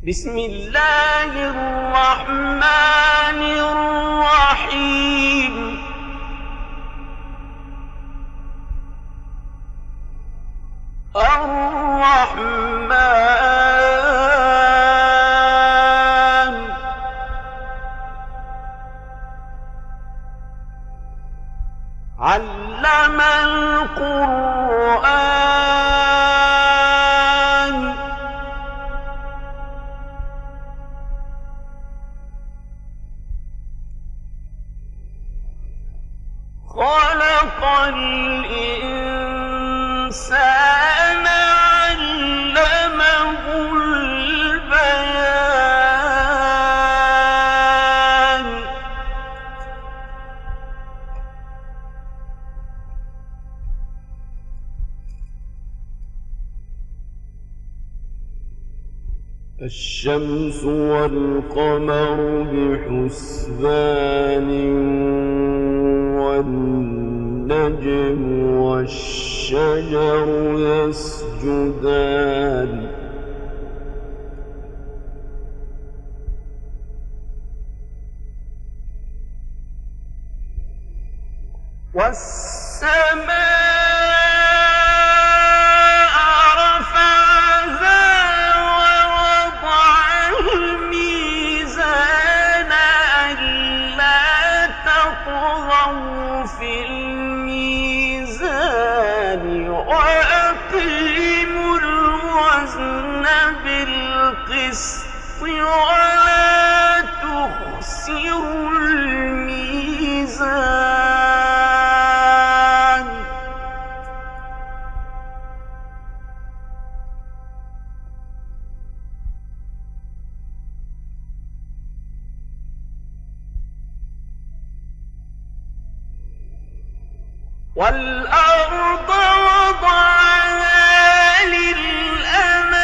بسم الله الرحمن الرحيم الرحمن علم القرآن خلق الإنسان علمه البيان الشمس والقمر بحسبان والنجم والشجر يسجدان والسماء رفعها ووضع الميزان ألا تطغوا في الميزان وأقيموا الوزن بالقسط ولا تخسروا الميزان والأرض وضعها للأنام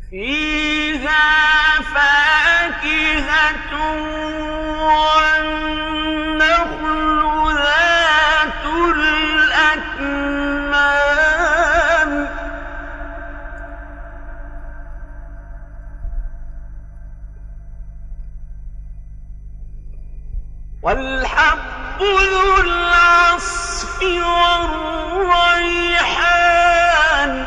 فيها فاكهة والنخل ذات الأكمام والحب ذو العصف والريحان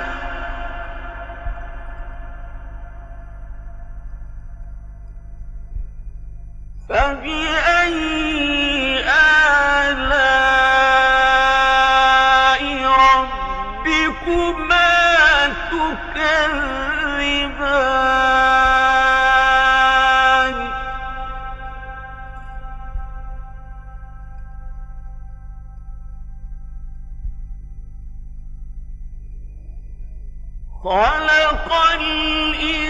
فبأي آلاء ربكما تكذبان خلق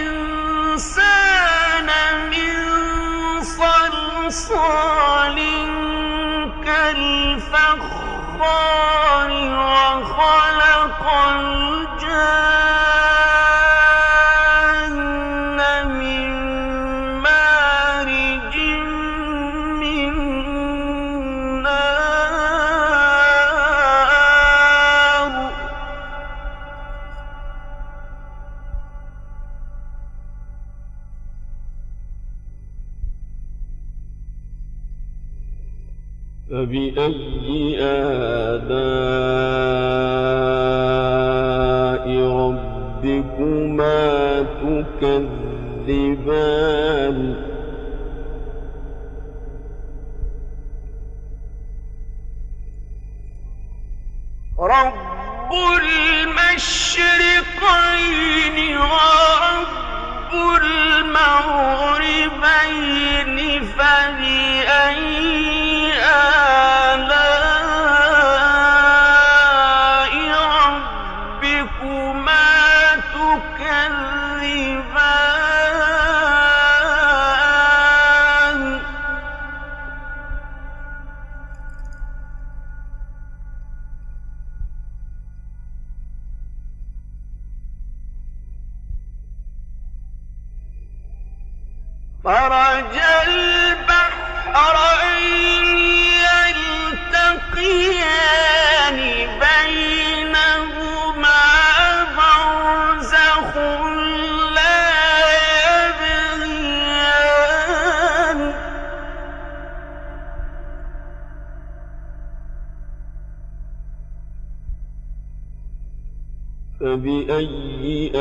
الإنسان من صلصال كالفخار وخلق الجن من مارج من نار فبأي آلاء ربكما تكذبان رب المشرقين ورب المغربين فبأي آلاء ربكما تكذبان مرج البحرين يلتقيان فبأي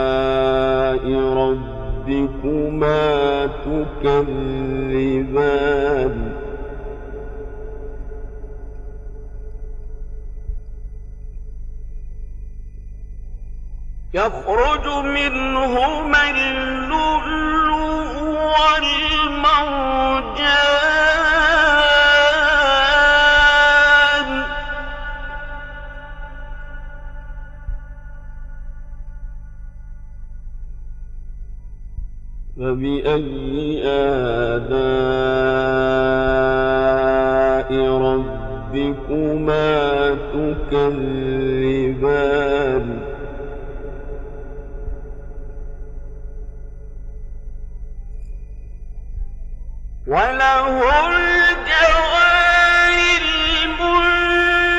آلاء ربكما تكذبان يخرج منهما اللؤلؤ والمرجان فبأي آلاء ربكما تكذبان وله الجوار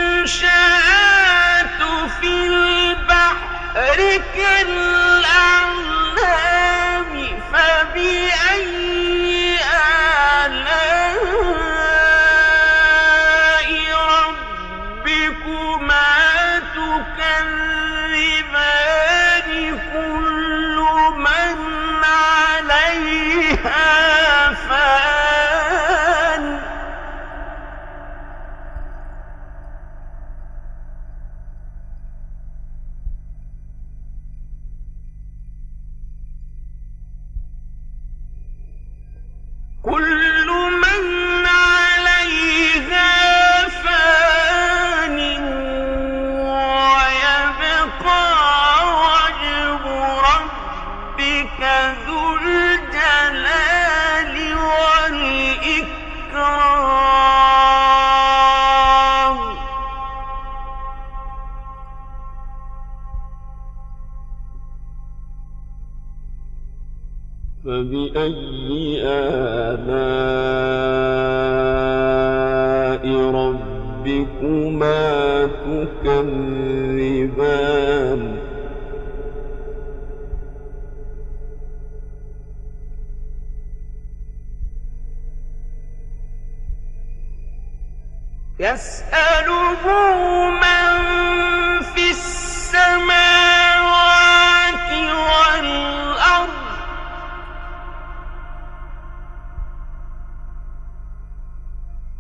المنشآت في البحر كالأعلام فبأي آلاء ربكما تكذبان كل من عليها فان كل من عليها فان ويبقى وجه ربك ذو الجلال والإكرام فبأي آلاء ربكما تكذبان يسأله من في السماوات والأرض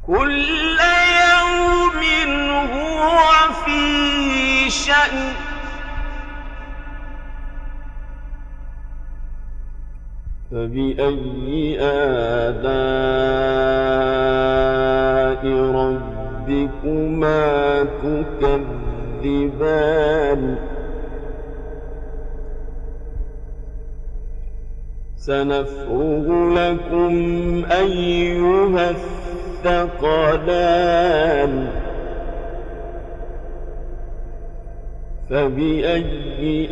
كل يوم هو في شأن فبأي آلاء ربكما تكذبان سنفرغ لكم أيها الثقلان فبأي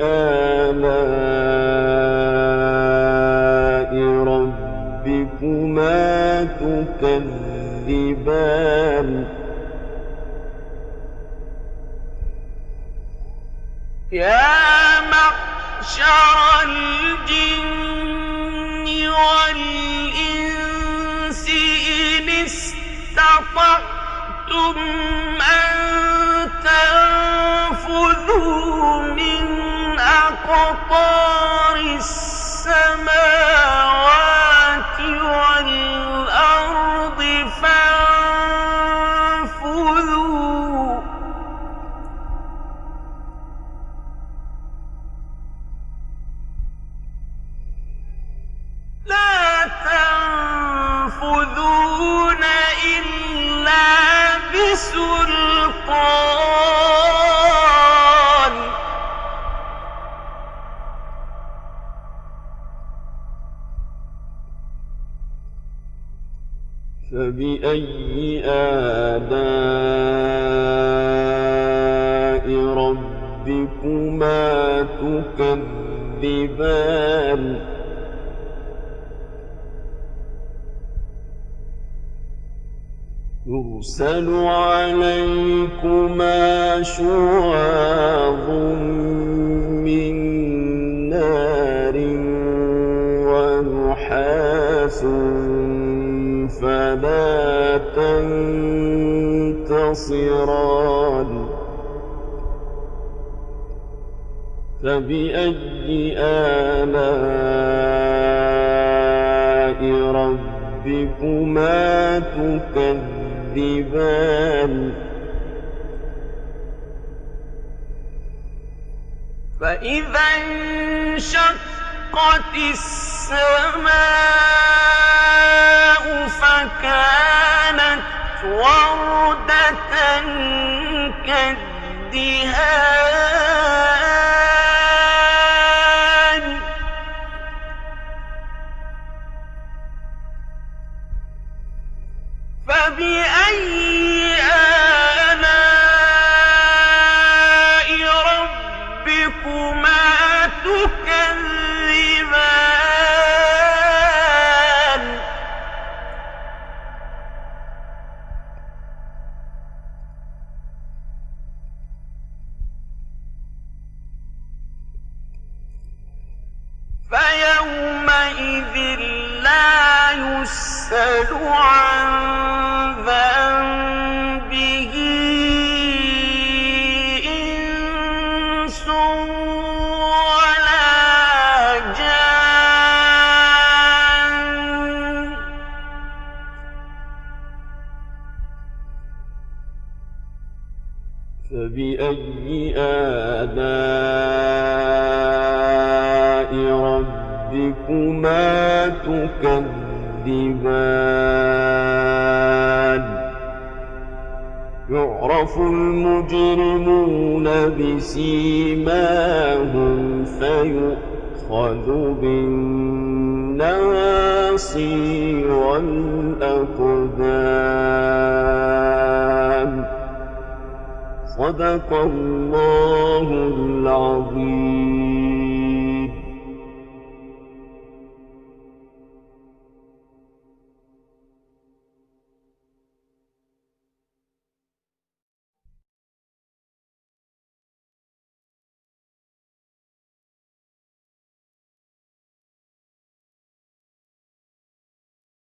آلاء ربكما تكذبان يا معشر الجن والإنس إن استطعتم أن تنفذوا من أقطار السماوات والأرض فانفذوا لا تنفذون إلا بسلطان فبأي آلاء ربكما تكذبان يرسل عليكما شواظ من نار ونحاس فلا تنتصران فبأي آلاء ربكما تكذبان فإذا انشقت السماء فكانت وردة كالدهان فبأي آلاء ربكما تكذبان فيومئذ لا يسأل عن ذنبه إنس ولا جان فبأي آلاء ربكما تكذبان يعرف المجرمون بسيماهم فيؤخذ بالنواصي والأقدام صدق الله العظيم.